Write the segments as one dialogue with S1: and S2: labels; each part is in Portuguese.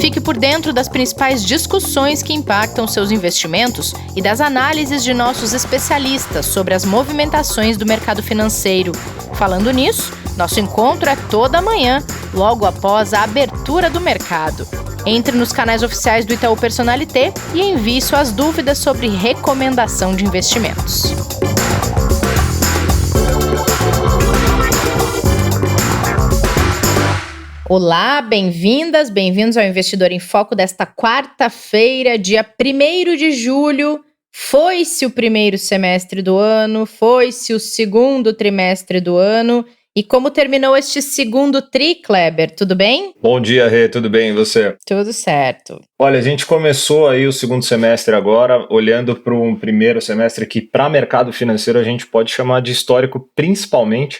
S1: Fique por dentro das principais discussões que impactam seus investimentos e das análises de nossos especialistas sobre as movimentações do mercado financeiro. Falando nisso, nosso encontro é toda manhã, logo após a abertura do mercado. Entre nos canais oficiais do Itaú Personalité e envie suas dúvidas sobre recomendação de investimentos. Olá, bem-vindas, bem-vindos ao Investidor em Foco desta quarta-feira, dia 1º de julho. Foi-se o primeiro semestre do ano, foi-se o segundo trimestre do ano. E como terminou este segundo tri, Kleber? Tudo bem?
S2: Bom dia, Rê. Tudo bem? E você?
S1: Tudo certo.
S2: Olha, a gente começou aí o segundo semestre agora, olhando para um primeiro semestre que para mercado financeiro a gente pode chamar de histórico, principalmente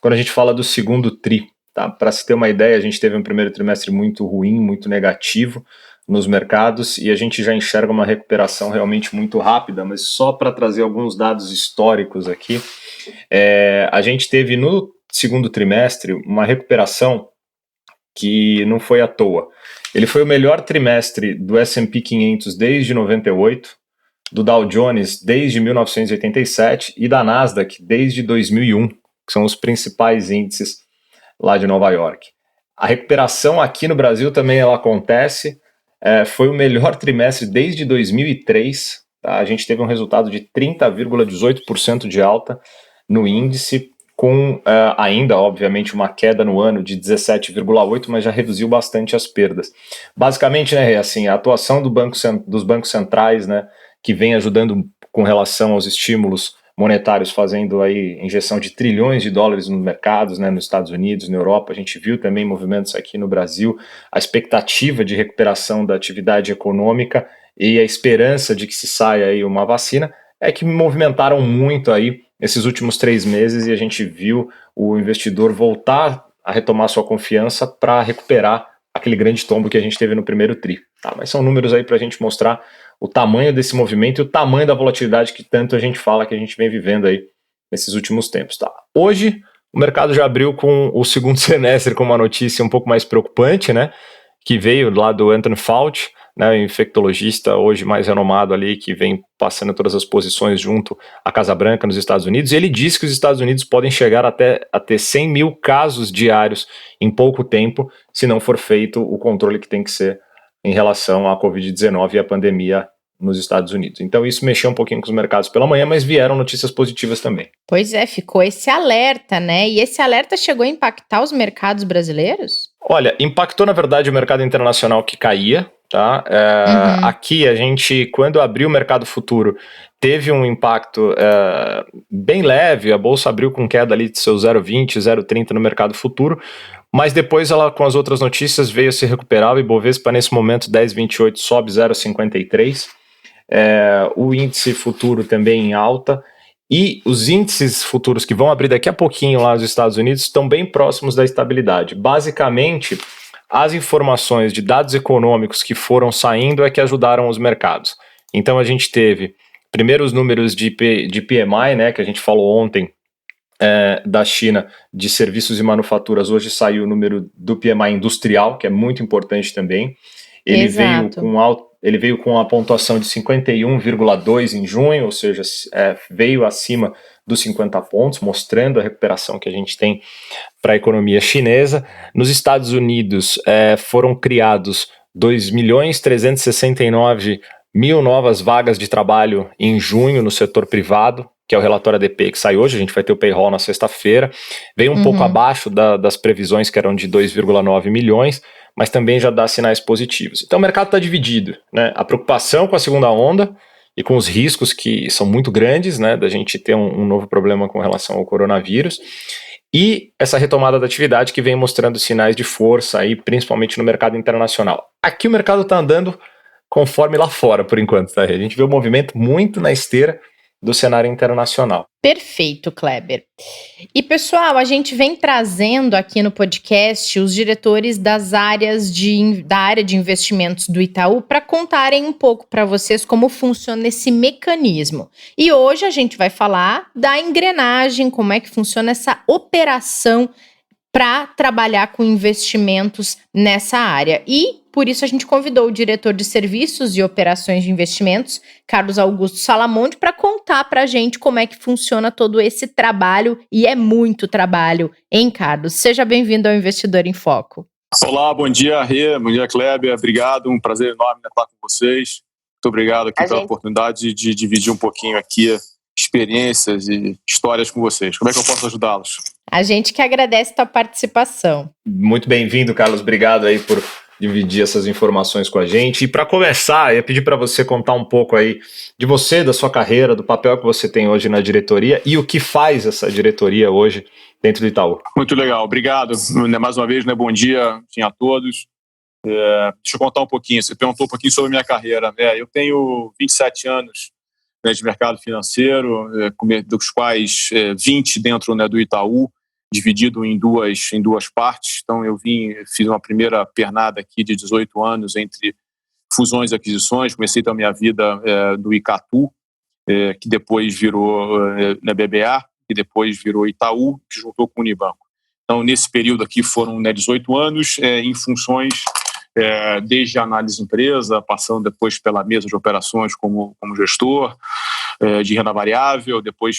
S2: quando a gente fala do segundo tri. Tá? Para se ter uma ideia, a gente teve um primeiro trimestre muito ruim, muito negativo nos mercados e a gente já enxerga uma recuperação realmente muito rápida, mas só para trazer alguns dados históricos aqui, a gente teve no segundo trimestre uma recuperação que não foi à toa. Ele foi o melhor trimestre do S&P 500 desde 98, do Dow Jones desde 1987 e da Nasdaq desde 2001, que são os principais índices lá de Nova York. A recuperação aqui no Brasil também ela acontece, foi o melhor trimestre desde 2003, tá? A gente teve um resultado de 30,18% de alta no índice, com ainda, obviamente, uma queda no ano de 17,8%, mas já reduziu bastante as perdas. Basicamente, né, assim, a atuação dos bancos centrais, né, que vem ajudando com relação aos estímulos monetários, fazendo aí injeção de trilhões de dólares nos mercados, né, nos Estados Unidos, na Europa. A gente viu também movimentos aqui no Brasil, a expectativa de recuperação da atividade econômica e a esperança de que se saia aí uma vacina, é que movimentaram muito aí esses últimos 3 meses e a gente viu o investidor voltar a retomar sua confiança para recuperar aquele grande tombo que a gente teve no primeiro tri. Tá? Mas são números aí para a gente mostrar o tamanho desse movimento e o tamanho da volatilidade que tanto a gente fala que a gente vem vivendo aí nesses últimos tempos. Tá? Hoje, o mercado já abriu com o segundo semestre com uma notícia um pouco mais preocupante, né? Que veio lá do Anthony Fauci, né, o infectologista hoje mais renomado ali, que vem passando todas as posições junto à Casa Branca nos Estados Unidos, e ele disse que os Estados Unidos podem chegar até a ter 100 mil casos diários em pouco tempo, se não for feito o controle que tem que ser em relação à Covid-19 e à pandemia nos Estados Unidos. Então isso mexeu um pouquinho com os mercados pela manhã, mas vieram notícias positivas também.
S1: Pois é, ficou esse alerta, né? E esse alerta chegou a impactar os mercados brasileiros?
S2: Olha, impactou na verdade o mercado internacional que caía, tá? Aqui a gente, quando abriu o mercado futuro, teve um impacto bem leve, a bolsa abriu com queda ali de seu 0,20, 0,30 no mercado futuro, mas depois ela, com as outras notícias, veio a se recuperar. O Ibovespa nesse momento 10,28 sobe 0,53, o índice futuro também em alta, e os índices futuros que vão abrir daqui a pouquinho lá nos Estados Unidos estão bem próximos da estabilidade. Basicamente, as informações de dados econômicos que foram saindo é que ajudaram os mercados. Então a gente teve primeiro os números de PMI, né, que a gente falou ontem, da China, de serviços e manufaturas. Hoje saiu o número do PMI industrial, que é muito importante também. Ele veio com a pontuação de 51,2 em junho, ou seja, veio acima dos 50 pontos, mostrando a recuperação que a gente tem para a economia chinesa. Nos Estados Unidos foram criados 2.369.000 novas vagas de trabalho em junho no setor privado, que é o relatório ADP que sai hoje. A gente vai ter o payroll na sexta-feira. Veio um pouco abaixo das previsões, que eram de 2,9 milhões, mas também já dá sinais positivos. Então o mercado está dividido, né? A preocupação com a segunda onda e com os riscos que são muito grandes, né, da gente ter um novo problema com relação ao coronavírus, e essa retomada da atividade que vem mostrando sinais de força aí, principalmente no mercado internacional. Aqui o mercado está andando conforme lá fora, por enquanto, tá? A gente vê o movimento muito na esteira do cenário internacional.
S1: Perfeito, Kleber. E pessoal, a gente vem trazendo aqui no podcast os diretores da área de investimentos do Itaú para contarem um pouco para vocês como funciona esse mecanismo. E hoje a gente vai falar da engrenagem, como é que funciona essa operação para trabalhar com investimentos nessa área. E, por isso, a gente convidou o diretor de Serviços e Operações de Investimentos, Carlos Augusto Salamonde, para contar para a gente como é que funciona todo esse trabalho, e é muito trabalho, hein, Carlos? Seja bem-vindo ao Investidor em Foco.
S3: Olá, bom dia, Rê, bom dia, Kleber, obrigado, um prazer enorme estar com vocês. Muito obrigado aqui pela oportunidade de dividir um pouquinho aqui experiências e histórias com vocês. Como é que eu posso ajudá-los?
S1: A gente que agradece a tua participação.
S2: Muito bem-vindo, Carlos. Obrigado aí por dividir essas informações com a gente. E para começar, eu ia pedir para você contar um pouco aí de você, da sua carreira, do papel que você tem hoje na diretoria e o que faz essa diretoria hoje dentro do Itaú.
S3: Muito legal, obrigado. Mais uma vez, bom dia a todos. Deixa eu contar um pouquinho, você perguntou um pouquinho sobre a minha carreira. Eu tenho 27 anos de mercado financeiro, dos quais 20 dentro do Itaú, dividido em duas partes. Então eu fiz uma primeira pernada aqui de 18 anos entre fusões e aquisições. Comecei a minha vida do Icatu, que depois virou na BBA, que depois virou Itaú, que juntou com o Unibanco. Então nesse período aqui foram 18 anos em funções desde a análise de empresa, passando depois pela mesa de operações como gestor de renda variável, depois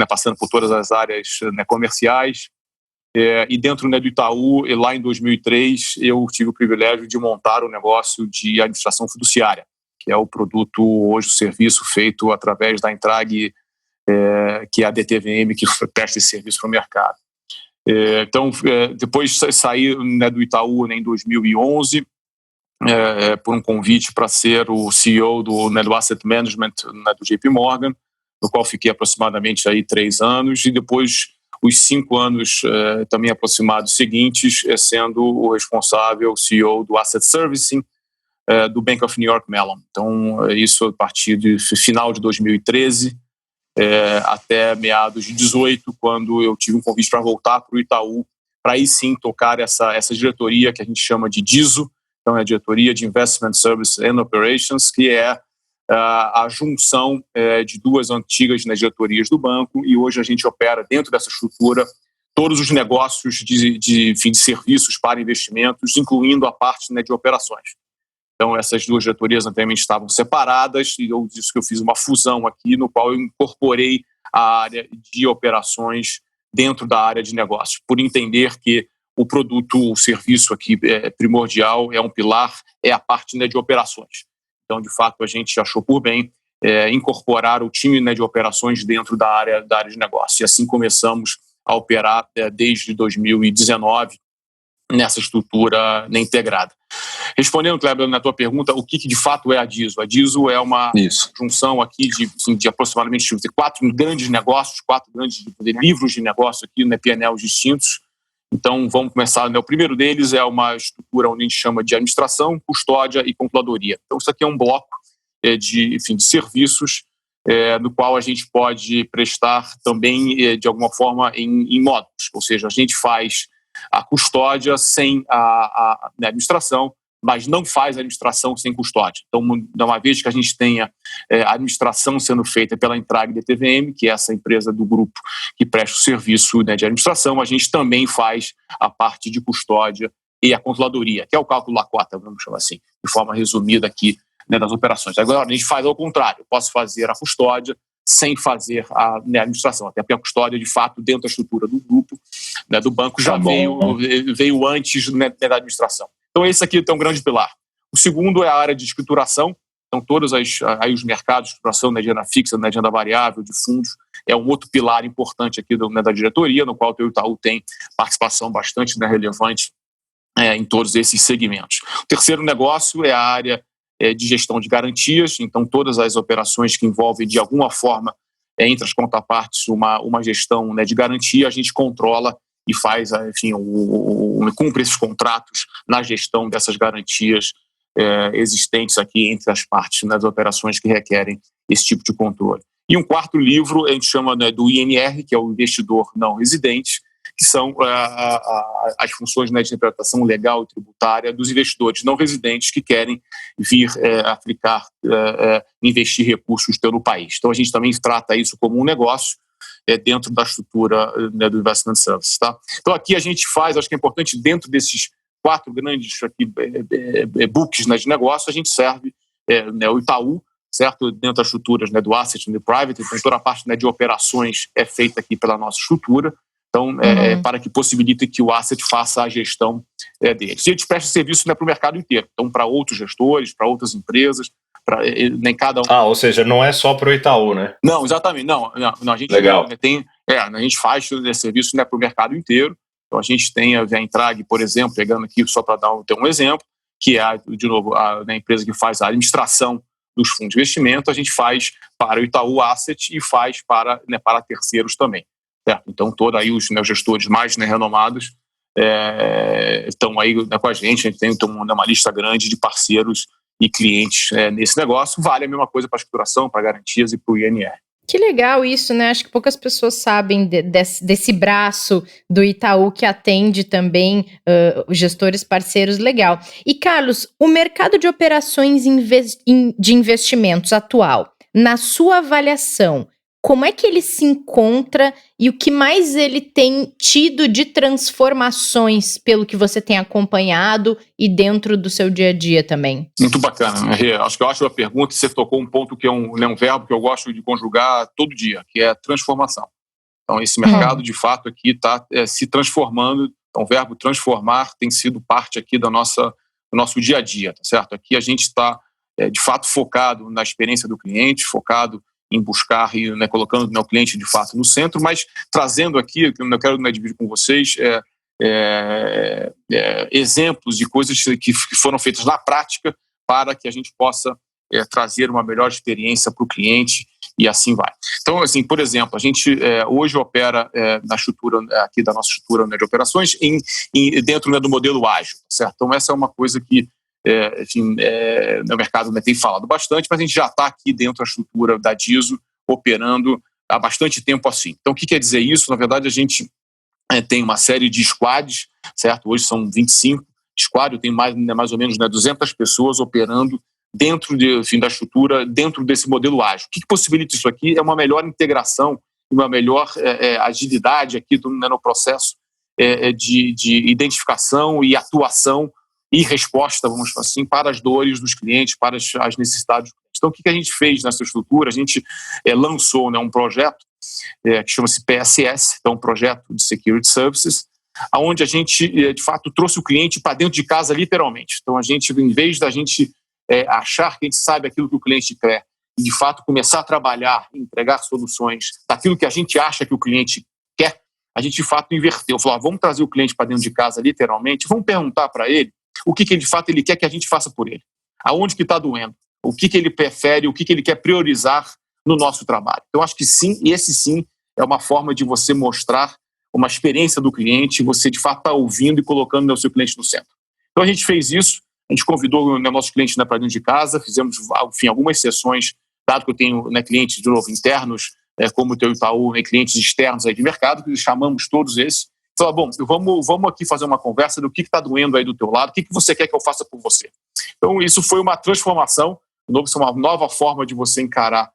S3: passando por todas as áreas comerciais. E dentro do Itaú, lá em 2003, eu tive o privilégio de montar um negócio de administração fiduciária, que é o produto, hoje o serviço feito através da Intrag, que é a DTVM, que presta esse serviço para o mercado. Então, depois saí do Itaú em 2011, por um convite para ser o CEO do Asset Management do JP Morgan, no qual fiquei aproximadamente 3 anos, e depois os 5 anos também aproximados seguintes, sendo o responsável CEO do Asset Servicing do Bank of New York Mellon. Então, isso a partir do final de 2013, até meados de 2018, quando eu tive um convite para voltar para o Itaú, para aí sim tocar essa diretoria que a gente chama de DISO, então é a Diretoria de Investment Services and Operations, que é a junção de duas antigas diretorias do banco, e hoje a gente opera dentro dessa estrutura todos os negócios de serviços para investimentos, incluindo a parte de operações. Então, essas duas diretorias anteriormente estavam separadas, e eu disse que eu fiz uma fusão aqui, no qual eu incorporei a área de operações dentro da área de negócios, por entender que o produto, o serviço aqui é primordial, é um pilar, é a parte de operações. Então, de fato, a gente achou por bem incorporar o time de operações dentro da área de negócio. E assim começamos a operar desde 2019, nessa estrutura integrada. Respondendo, Kleber, na tua pergunta, o que de fato é a DISO? A DISO é uma junção aqui de aproximadamente 4 grandes negócios, 4 grandes livros de negócio aqui, PNLs distintos. Então, vamos começar. O primeiro deles é uma estrutura onde a gente chama de administração, custódia e controladoria. Então, isso aqui é um bloco de serviços no qual a gente pode prestar também, de alguma forma, em módulos. Ou seja, a gente faz a custódia sem a administração, mas não faz a administração sem custódia. Então, uma vez que a gente tenha a administração sendo feita pela Intrag DTVM, que é essa empresa do grupo que presta o serviço de administração, a gente também faz a parte de custódia e a controladoria, que é o cálculo Lakota, vamos chamar assim, de forma resumida aqui das operações. Agora, a gente faz ao contrário, eu posso fazer a custódia sem fazer a administração, até porque a custódia, de fato, dentro da estrutura do grupo, do banco, já veio antes da administração. Então, esse aqui é um grande pilar. O segundo é a área de escrituração. Então, todos os mercados de escrituração, de renda fixa, de renda variável, de fundos, é um outro pilar importante aqui da diretoria, no qual o Itaú tem participação bastante relevante em todos esses segmentos. O terceiro negócio é a área de gestão de garantias. Então, todas as operações que envolvem, de alguma forma, entre as contrapartes, uma gestão de garantia, a gente controla e faz, cumpre esses contratos na gestão dessas garantias existentes aqui entre as partes das operações que requerem esse tipo de controle. E um quarto livro, a gente chama do INR, que é o investidor não residente, que são as funções de interpretação legal e tributária dos investidores não residentes que querem vir aplicar, investir recursos pelo país. Então, a gente também trata isso como um negócio dentro da estrutura, né, do Investment Service. Tá? Então aqui a gente faz, acho que é importante, dentro desses 4 grandes aqui, books, né, de negócio, a gente serve né, o Itaú, certo? Dentro das estruturas, né, do Asset e do Private, então toda a parte, né, de operações é feita aqui pela nossa estrutura, então para que possibilite que o Asset faça a gestão deles. E a gente presta serviço, né, para o mercado inteiro, então para outros gestores, para outras empresas, nem cada um.
S2: Ou seja, não é só para o Itaú, né?
S3: Não, exatamente, não a gente
S2: Legal.
S3: a gente faz esse serviço, né, para o mercado inteiro. Então a gente tem a Intrag, por exemplo, pegando aqui só para ter um exemplo, que é, de novo, a empresa que faz a administração dos fundos de investimento, a gente faz para o Itaú Asset e faz para terceiros também. Certo? Então, todos aí os gestores mais, né, renomados estão aí, né, com a gente tem uma lista grande de parceiros e clientes nesse negócio. Vale a mesma coisa para a escrituração, para garantias e para o INR.
S1: Que legal isso, né? Acho que poucas pessoas sabem desse braço do Itaú que atende também os gestores parceiros. Legal. E, Carlos, o mercado de operações de investimentos atual, na sua avaliação, como é que ele se encontra e o que mais ele tem tido de transformações pelo que você tem acompanhado e dentro do seu dia a dia também?
S3: Muito bacana, Rê. Acho que eu acho a pergunta, você tocou um ponto que é um verbo que eu gosto de conjugar todo dia, que é transformação. Então, esse mercado, de fato, aqui está se transformando. Então, o verbo transformar tem sido parte aqui do nosso dia a dia, tá certo? Aqui a gente está, de fato, focado na experiência do cliente, focado em buscar e, né, colocando o cliente, de fato, no centro, mas trazendo aqui, que eu quero, né, dividir com vocês, exemplos de coisas que foram feitas na prática para que a gente possa trazer uma melhor experiência para o cliente e assim vai. Então, assim, por exemplo, a gente hoje opera na estrutura aqui da nossa estrutura, né, de operações dentro, né, do modelo ágil, certo? Então, essa é uma coisa que o mercado, né, tem falado bastante, mas a gente já está aqui dentro da estrutura da DISO operando há bastante tempo assim. Então, o que quer dizer isso? Na verdade, a gente tem uma série de squads, certo? Hoje são 25 squads, eu tenho mais ou menos, né, 200 pessoas operando dentro da estrutura, dentro desse modelo ágil. O que possibilita isso aqui? É uma melhor integração, uma melhor agilidade aqui no processo de identificação e atuação e resposta, vamos falar assim, para as dores dos clientes, para as necessidades. Então, o que a gente fez nessa estrutura? A gente lançou, né, um projeto que chama-se PSS, então um projeto de Security Services, onde a gente, de fato, trouxe o cliente para dentro de casa, literalmente. Então, a gente, em vez da gente achar que a gente sabe aquilo que o cliente quer e, de fato, começar a trabalhar, entregar soluções daquilo que a gente acha que o cliente quer, a gente, de fato, inverteu. Falou, vamos trazer o cliente para dentro de casa, literalmente, vamos perguntar para ele o que de fato ele quer que a gente faça por ele, aonde que está doendo, o que ele prefere, o que ele quer priorizar no nosso trabalho. Então, acho que sim, esse sim é uma forma de você mostrar uma experiência do cliente, você de fato está ouvindo e colocando o seu cliente no centro. Então, a gente fez isso, a gente convidou nossos clientes, né, para dentro de casa, fizemos, enfim, algumas sessões, dado que eu tenho, né, clientes, de novo, internos, como o teu Itaú, né, clientes externos aí de mercado, que chamamos todos esses. Fala, bom, vamos aqui fazer uma conversa do que está doendo aí do teu lado, o que você quer que eu faça por você. Então, isso foi uma transformação, uma nova forma de você encarar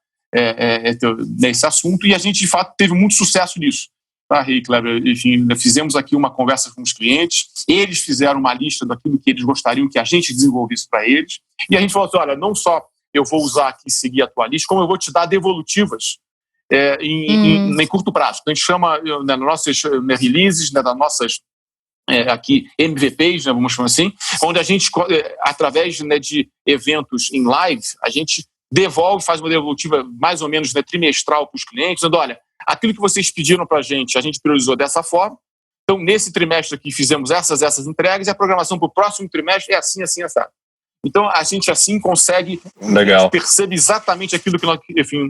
S3: nesse assunto, e a gente, de fato, teve muito sucesso nisso. Tá, Rei, Kleber? Enfim, fizemos aqui uma conversa com os clientes, eles fizeram uma lista daquilo que eles gostariam que a gente desenvolvesse para eles, e a gente falou assim, olha, não só eu vou usar aqui e seguir a tua lista, como eu vou te dar devolutivas em curto prazo. Então, a gente chama, né, nas nossas releases, né, das nossas aqui MVPs, né, vamos chamar assim, onde a gente, através, né, de eventos em live, a gente devolve, faz uma devolutiva mais ou menos, né, trimestral para os clientes, dizendo, olha, aquilo que vocês pediram para a gente priorizou dessa forma, então nesse trimestre aqui fizemos essas entregas e a programação para o próximo trimestre é assim, assado. Então, a gente assim consegue perceber exatamente aquilo que nós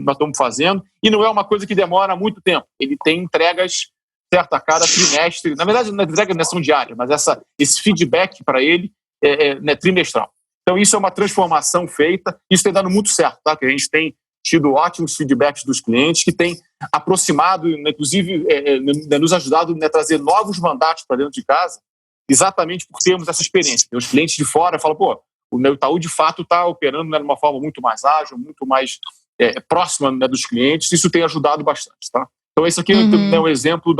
S3: estamos fazendo, e não é uma coisa que demora muito tempo. Ele tem entregas, certo, a cada trimestre. Na verdade, não é entrega, não são diárias, mas esse feedback para ele é trimestral. Então, isso é uma transformação feita. Isso tem dado muito certo, tá? Que a gente tem tido ótimos feedbacks dos clientes, que tem aproximado, inclusive, nos ajudado a trazer novos mandatos para dentro de casa, exatamente por termos essa experiência. Os clientes de fora falam, pô, o Itaú, de fato, está operando, né, de uma forma muito mais ágil, muito mais próxima, né, dos clientes. Isso tem ajudado bastante. Tá? Então, esse aqui é um exemplo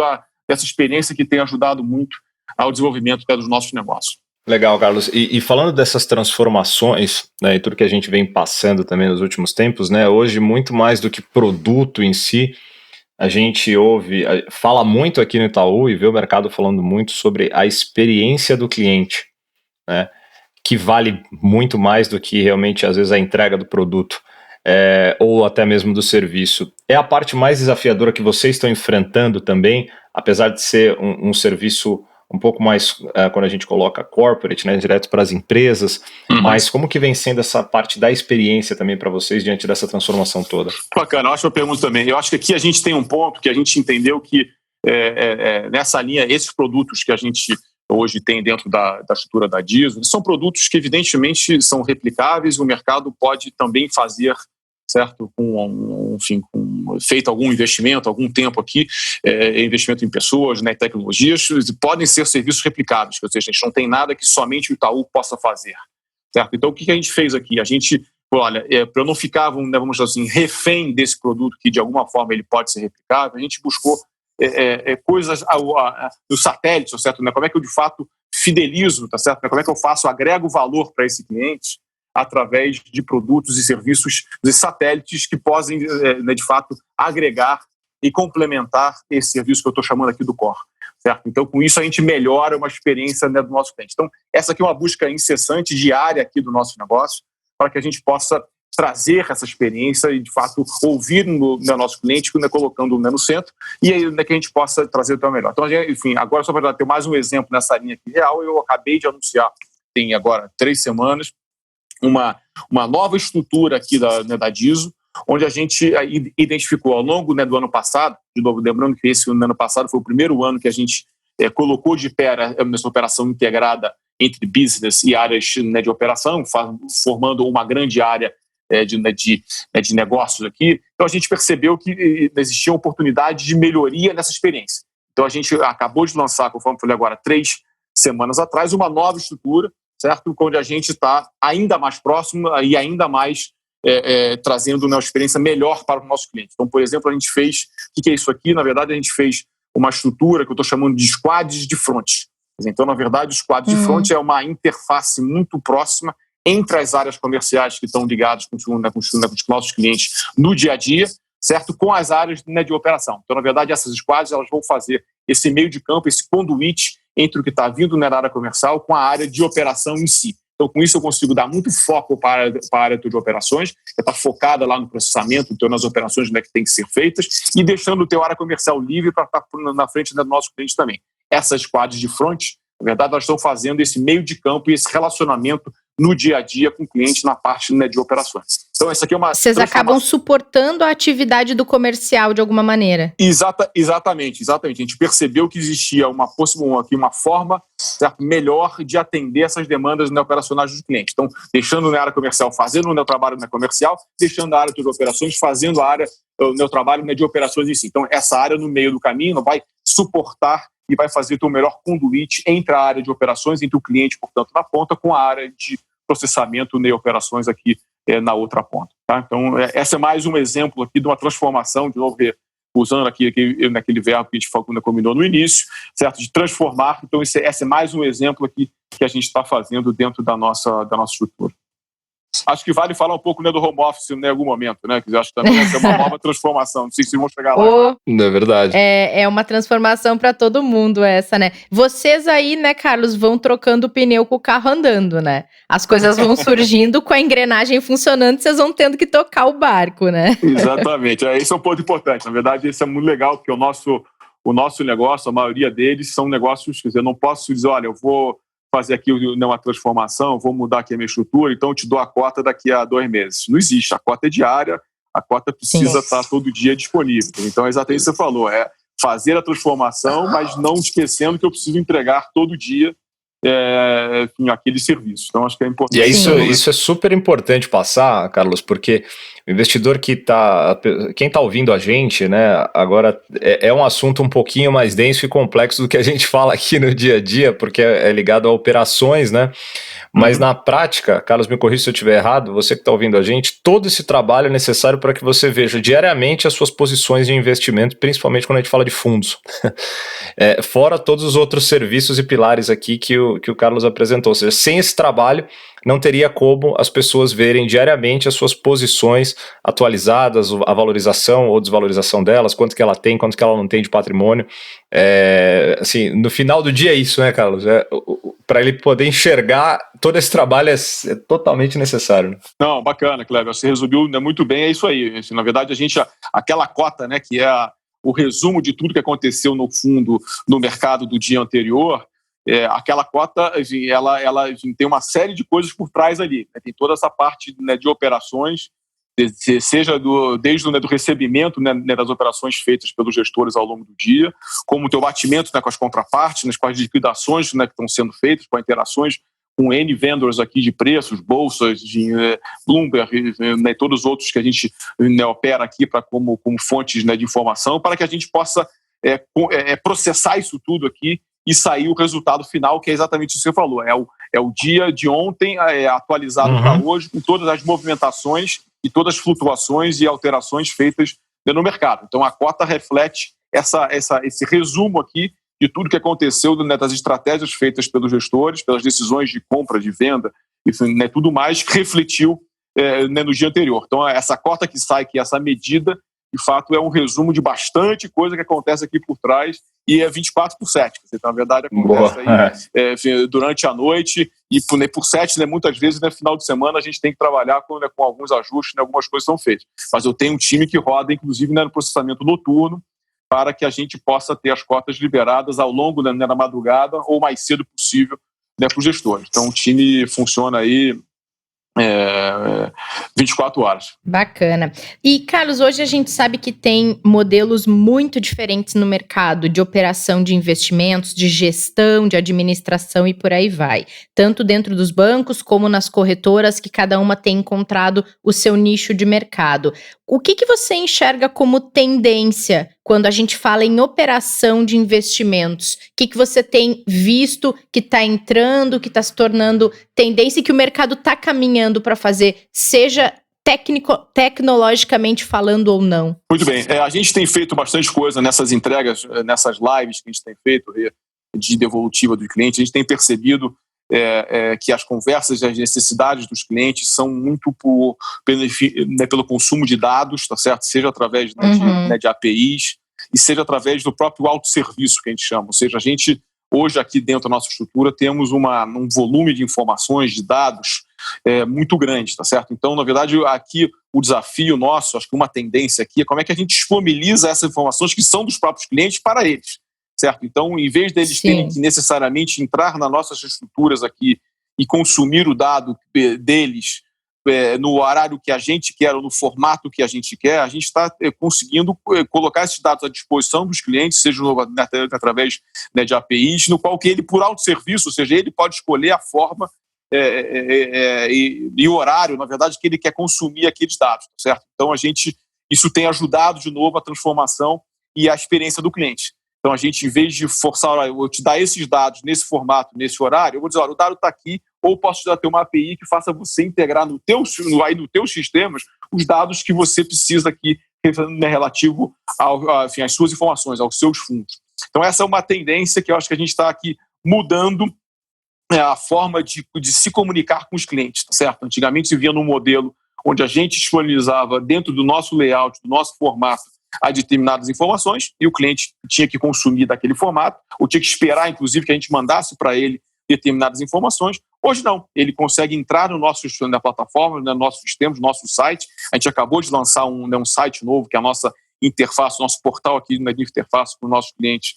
S3: dessa experiência que tem ajudado muito ao desenvolvimento dos nossos negócios.
S2: Legal, Carlos. E falando dessas transformações, né, e tudo que a gente vem passando também nos últimos tempos, né, hoje muito mais do que produto em si, a gente fala muito aqui no Itaú e vê o mercado falando muito sobre a experiência do cliente, né, que vale muito mais do que realmente, às vezes, a entrega do produto, ou até mesmo do serviço. É a parte mais desafiadora que vocês estão enfrentando também, apesar de ser um serviço um pouco mais, quando a gente coloca corporate, né, direto para as empresas, mas como que vem sendo essa parte da experiência também para vocês diante dessa transformação toda?
S3: Bacana, ótima pergunta também. Eu acho que aqui a gente tem um ponto que a gente entendeu que nessa linha, esses produtos que a gente hoje tem dentro da estrutura da DISO, são produtos que evidentemente são replicáveis e o mercado pode também fazer, certo? Feito algum investimento, algum tempo aqui, investimento em pessoas, né, tecnologias, podem ser serviços replicáveis, ou seja, a gente não tem nada que somente o Itaú possa fazer, certo? Então, o que a gente fez aqui? A gente, olha, para eu não ficar, vamos dizer assim, refém desse produto que de alguma forma ele pode ser replicável, a gente buscou coisas dos satélites, certo? Né? Como é que eu de fato fidelizo, tá certo? Como é que eu agrego valor para esse cliente através de produtos e serviços de satélites que possam, de fato, agregar e complementar esse serviço que eu estou chamando aqui do core, certo? Então, com isso, a gente melhora uma experiência, né, do nosso cliente. Então, essa aqui é uma busca incessante, diária aqui do nosso negócio, para que a gente possa trazer essa experiência e, de fato, ouvir no nosso cliente, né, colocando no centro, e aí, né, que a gente possa trazer o melhor. Então, enfim, agora, só para ter mais um exemplo nessa linha aqui real, eu acabei de anunciar, tem agora 3 semanas, uma nova estrutura aqui da DISO, onde a gente identificou ao longo, né, do ano passado, de novo, lembrando que esse ano passado foi o primeiro ano que a gente colocou de pé essa operação integrada entre business e áreas, né, de operação, formando uma grande área de negócios aqui. Então a gente percebeu que existia uma oportunidade de melhoria nessa experiência. Então a gente acabou de lançar, conforme eu falei agora, 3 semanas atrás, uma nova estrutura, certo? Onde a gente está ainda mais próximo e ainda mais trazendo uma experiência melhor para o nosso cliente. Então, por exemplo, a gente fez, o que é isso aqui? Na verdade, a gente fez uma estrutura que eu estou chamando de squads de front. Então, na verdade, o squad de front é uma interface muito próxima entre as áreas comerciais que estão ligadas com os nossos clientes no dia a dia, certo? Com as áreas, né, de operação. Então, na verdade, essas squads elas vão fazer esse meio de campo, esse conduíte entre o que está vindo na área comercial com a área de operação em si. Então, com isso, eu consigo dar muito foco para a área de operações, que está focada lá no processamento, então, nas operações, né, que tem que ser feitas, e deixando o teu área comercial livre para estar na frente, né, do nosso cliente também. Essas squads de front, na verdade, elas estão fazendo esse meio de campo e esse relacionamento no dia a dia com o cliente na parte, né, de operações. Então, essa aqui é uma...
S1: Vocês acabam suportando a atividade do comercial de alguma maneira.
S3: Exatamente. A gente percebeu que existia uma forma, certo, melhor de atender essas demandas, né, operacionais dos clientes. Então, deixando na área comercial fazendo o meu trabalho na comercial, deixando a área de operações fazendo o meu trabalho, né, de operações em si. Então, essa área no meio do caminho vai suportar e vai fazer o melhor conduíte entre a área de operações, entre o cliente, portanto, na ponta, com a área de processamento e operações aqui na outra ponta. Tá? Então, esse é mais um exemplo aqui de uma transformação, de novo, usando aqui naquele verbo que a gente combinou no início, certo? De transformar. Então, esse é mais um exemplo aqui que a gente está fazendo dentro da nossa estrutura. Acho que vale falar um pouco, né, do home office em algum momento, né? Que eu acho que também é uma nova transformação. Não sei se vão chegar lá.
S2: Não é verdade.
S1: É uma transformação para todo mundo essa, né? Vocês aí, né, Carlos, vão trocando o pneu com o carro andando, né? As coisas vão surgindo com a engrenagem funcionando, vocês vão tendo que tocar o barco, né?
S3: Exatamente. Esse é um ponto importante. Na verdade, isso é muito legal, porque o nosso negócio, a maioria deles, são negócios, quer dizer, eu não posso dizer, olha, eu vou fazer aqui uma transformação, vou mudar aqui a minha estrutura, então eu te dou a cota daqui a 2 meses. Não existe, a cota é diária, a cota precisa estar todo dia disponível. Então é exatamente o que você falou, é fazer a transformação, mas não esquecendo que eu preciso entregar todo dia aquele serviço. Então acho que é importante.
S2: E isso é super importante passar, Carlos, porque o investidor quem está ouvindo a gente, né, agora é um assunto um pouquinho mais denso e complexo do que a gente fala aqui no dia a dia, porque é ligado a operações, né? Mas na prática, Carlos, me corrija se eu estiver errado, você que está ouvindo a gente, todo esse trabalho é necessário para que você veja diariamente as suas posições de investimento, principalmente quando a gente fala de fundos. Fora todos os outros serviços e pilares aqui que o Carlos apresentou. Ou seja, sem esse trabalho, não teria como as pessoas verem diariamente as suas posições atualizadas, a valorização ou desvalorização delas, quanto que ela tem, quanto que ela não tem de patrimônio. Assim, no final do dia é isso, né, Carlos? Para ele poder enxergar, todo esse trabalho é totalmente necessário.
S3: Não, bacana, Cleber, você resumiu muito bem, é isso aí. Na verdade, aquela cota, né, que é o resumo de tudo que aconteceu no fundo, no mercado do dia anterior, aquela cota, ela tem uma série de coisas por trás ali, né? Tem toda essa parte, né, de operações, seja desde o do recebimento, né, das operações feitas pelos gestores ao longo do dia, como o teu batimento, né, com as contrapartes, né, com as liquidações, né, que estão sendo feitas, com interações com N vendors aqui de preços, bolsas, de Bloomberg, né, todos os outros que a gente, né, opera aqui como fontes, né, de informação, para que a gente possa processar isso tudo aqui e sair o resultado final, que é exatamente isso que você falou. É o dia de ontem atualizado para hoje, com todas as movimentações e todas as flutuações e alterações feitas no mercado. Então, a cota reflete esse resumo aqui de tudo que aconteceu, né, das estratégias feitas pelos gestores, pelas decisões de compra, de venda, enfim, né, tudo mais que refletiu né, no dia anterior. Então, essa cota que sai, que é essa medida, de fato, é um resumo de bastante coisa que acontece aqui por trás, e é 24/7. Na verdade, acontece aí durante a noite, e por 7, né, muitas vezes, no final de semana, a gente tem que trabalhar com alguns ajustes, né, algumas coisas são feitas. Mas eu tenho um time que roda, inclusive, né, no processamento noturno, para que a gente possa ter as cotas liberadas ao longo da madrugada ou o mais cedo possível, né, para os gestores. Então, o time funciona aí 24 horas.
S1: Bacana. E, Carlos, hoje a gente sabe que tem modelos muito diferentes no mercado de operação de investimentos, de gestão, de administração e por aí vai. Tanto dentro dos bancos como nas corretoras, que cada uma tem encontrado o seu nicho de mercado. O que você enxerga como tendência quando a gente fala em operação de investimentos? O que você tem visto que está entrando, que está se tornando tendência e que o mercado está caminhando para fazer, seja tecnologicamente falando ou não?
S3: Muito bem. A gente tem feito bastante coisa nessas entregas, nessas lives que a gente tem feito de devolutiva do cliente. A gente tem percebido que as conversas e as necessidades dos clientes são muito pelo consumo de dados, tá certo? Seja através de APIs e seja através do próprio autosserviço, que a gente chama. Ou seja, a gente, hoje aqui dentro da nossa estrutura, temos um volume de informações, de dados muito grande, tá certo? Então, na verdade, aqui o desafio nosso, acho que uma tendência aqui é como é que a gente disponibiliza essas informações que são dos próprios clientes para eles. Certo? Então, em vez deles terem que necessariamente entrar nas nossas estruturas aqui e consumir o dado deles no horário que a gente quer ou no formato que a gente quer, a gente está conseguindo colocar esses dados à disposição dos clientes, seja através de APIs, no qual que ele, por autosserviço, ou seja, ele pode escolher a forma e o horário, na verdade, que ele quer consumir aqueles dados. Certo? Então, isso tem ajudado, de novo, a transformação e a experiência do cliente. Então, a gente, em vez de forçar, olha, eu vou te dar esses dados nesse formato, nesse horário, eu vou dizer, olha, o dado está aqui, ou posso te dar uma API que faça você integrar nos teus sistemas os dados que você precisa aqui, né, relativo às suas informações, aos seus fundos. Então, essa é uma tendência que eu acho que a gente está aqui mudando a forma de se comunicar com os clientes, tá certo? Antigamente se via num modelo onde a gente disponibilizava dentro do nosso layout, do nosso formato, a determinadas informações e o cliente tinha que consumir daquele formato ou tinha que esperar, inclusive, que a gente mandasse para ele determinadas informações. Hoje não, ele consegue entrar na plataforma, no nosso sistema, no nosso site. A gente acabou de lançar um site novo, que é a nossa interface, nosso portal aqui de interface para os nossos clientes.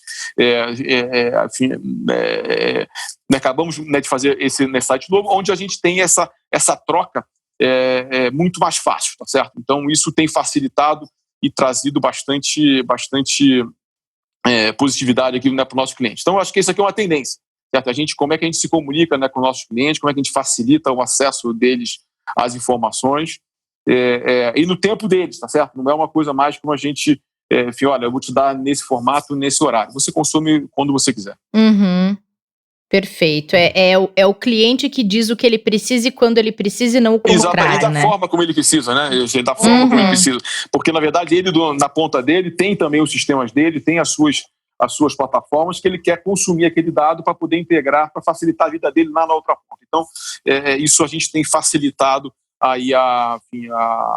S3: Acabamos de fazer esse site novo, onde a gente tem essa troca muito mais fácil, tá certo? Então, isso tem facilitado e trazido bastante positividade aqui, né, para o nosso cliente. Então, eu acho que isso aqui é uma tendência. Certo? Como é que a gente se comunica, né, com os nossos clientes, como é que a gente facilita o acesso deles às informações e no tempo deles, tá certo? Não é uma coisa mais como a gente, olha, eu vou te dar nesse formato, nesse horário. Você consome quando você quiser.
S1: Uhum. Perfeito. É o cliente que diz o que ele precisa e quando ele precisa e não o contrário,
S3: exatamente, da forma como ele precisa, né? Da forma como ele precisa. Porque, na verdade, ele, na ponta dele, tem também os sistemas dele, tem as suas plataformas que ele quer consumir aquele dado para poder integrar, para facilitar a vida dele lá na outra ponta. Então, isso a gente tem facilitado aí a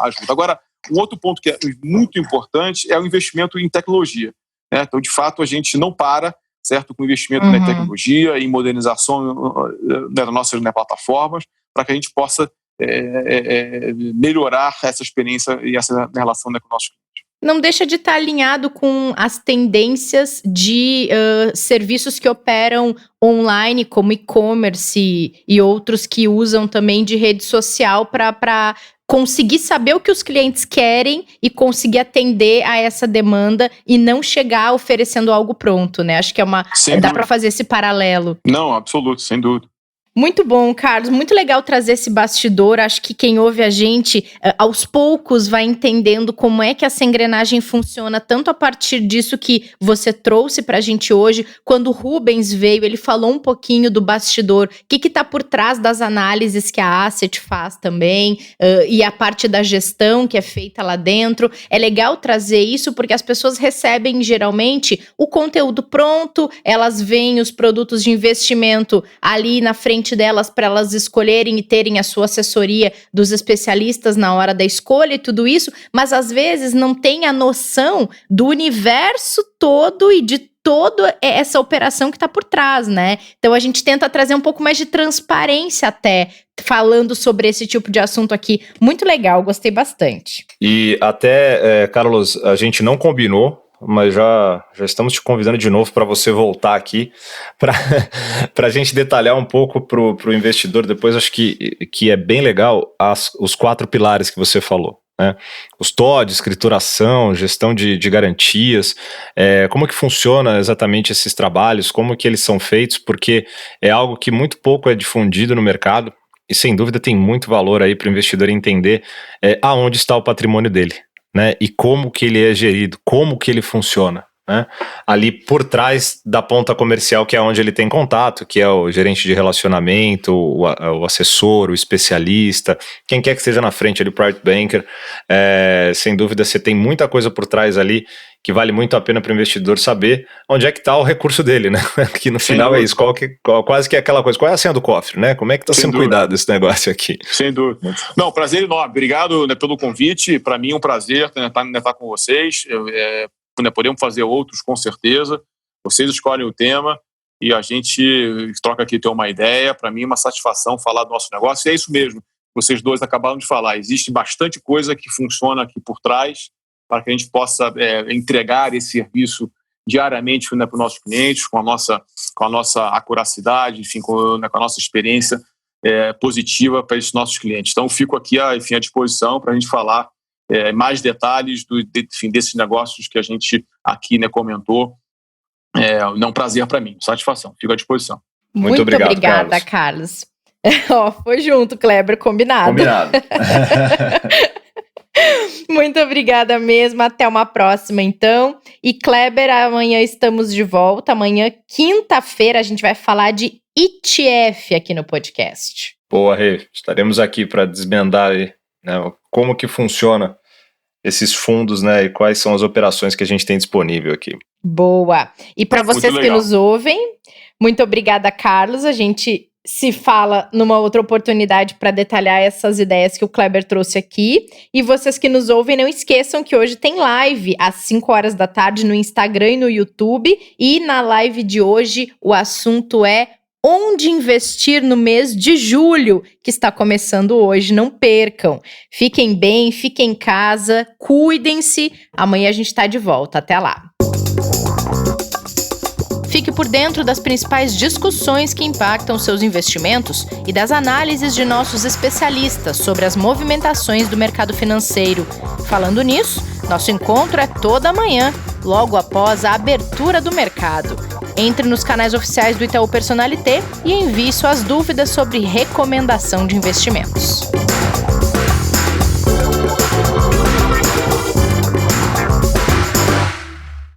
S3: ajuda. Agora, um outro ponto que é muito importante é o investimento em tecnologia, né? Então, de fato, a gente não para, certo, com investimento na tecnologia, em modernização das nossas plataformas, para que a gente possa melhorar essa experiência e essa relação com o nosso cliente.
S1: Não deixa de estar alinhado com as tendências de serviços que operam online, como e-commerce e outros que usam também de rede social para conseguir saber o que os clientes querem e conseguir atender a essa demanda e não chegar oferecendo algo pronto, né? Acho que dá para fazer esse paralelo.
S3: Não, absoluto, sem dúvida.
S1: Muito bom, Carlos. Muito legal trazer esse bastidor. Acho que quem ouve a gente, aos poucos, vai entendendo como é que essa engrenagem funciona, tanto a partir disso que você trouxe pra gente hoje. Quando o Rubens veio, ele falou um pouquinho do bastidor, o que está por trás das análises que a Asset faz também, e a parte da gestão que é feita lá dentro. É legal trazer isso porque as pessoas recebem, geralmente, o conteúdo pronto, elas veem os produtos de investimento ali na frente delas para elas escolherem e terem a sua assessoria dos especialistas na hora da escolha e tudo isso, mas às vezes não tem a noção do universo todo e de toda essa operação que está por trás, né? Então a gente tenta trazer um pouco mais de transparência até, falando sobre esse tipo de assunto aqui. Muito legal, gostei bastante.
S2: E até, Carlos, a gente não combinou, mas já estamos te convidando de novo para você voltar aqui para a gente detalhar um pouco para o investidor depois. Acho que é bem legal os 4 pilares que você falou, né? Os TOD, escrituração, gestão de garantias, como que funciona exatamente esses trabalhos, como que eles são feitos, porque é algo que muito pouco é difundido no mercado e sem dúvida tem muito valor aí para o investidor entender aonde está o patrimônio dele, né? E como que ele é gerido, como que ele funciona, né? Ali por trás da ponta comercial, que é onde ele tem contato, que é o gerente de relacionamento, o assessor, o especialista, quem quer que esteja na frente ali, o private banker. Sem dúvida, você tem muita coisa por trás ali que vale muito a pena para o investidor saber onde é que está o recurso dele, né? Que no final é isso, quase que é aquela coisa, qual é a senha do cofre, né? Como é que está sendo cuidado esse negócio aqui?
S3: Sem dúvida. Não, prazer enorme, obrigado, né, pelo convite, para mim é um prazer estar com vocês, podemos fazer outros com certeza, vocês escolhem o tema e a gente troca aqui, ter uma ideia. Para mim é uma satisfação falar do nosso negócio, e é isso mesmo, vocês dois acabaram de falar, existe bastante coisa que funciona aqui por trás, para que a gente possa entregar esse serviço diariamente, né, para os nossos clientes, com a nossa acuracidade, enfim, com a nossa experiência positiva para esses nossos clientes. Então, fico aqui à disposição para a gente falar mais detalhes desses negócios que a gente aqui, né, comentou. É um prazer para mim, satisfação, fico à disposição.
S1: Muito obrigada, Carlos. Foi junto, Kleber, combinado. Muito obrigada mesmo, até uma próxima então. E Kleber, amanhã estamos de volta, amanhã, quinta-feira, a gente vai falar de ETF aqui no podcast.
S2: Boa, Rê, estaremos aqui para desvendar aí, né, como que funciona esses fundos, né, e quais são as operações que a gente tem disponível aqui.
S1: Boa! E para vocês que nos ouvem, muito obrigada, Carlos, a gente se fala numa outra oportunidade para detalhar essas ideias que o Kleber trouxe aqui. E vocês que nos ouvem, não esqueçam que hoje tem live às 5 horas da tarde no Instagram e no YouTube. E na live de hoje o assunto é onde investir no mês de julho, que está começando hoje. Não percam. Fiquem bem, fiquem em casa, cuidem-se. Amanhã a gente está de volta. Até lá. Fique por dentro das principais discussões que impactam seus investimentos e das análises de nossos especialistas sobre as movimentações do mercado financeiro. Falando nisso, nosso encontro é toda manhã, logo após a abertura do mercado. Entre nos canais oficiais do Itaú Personalité e envie suas dúvidas sobre recomendação de investimentos.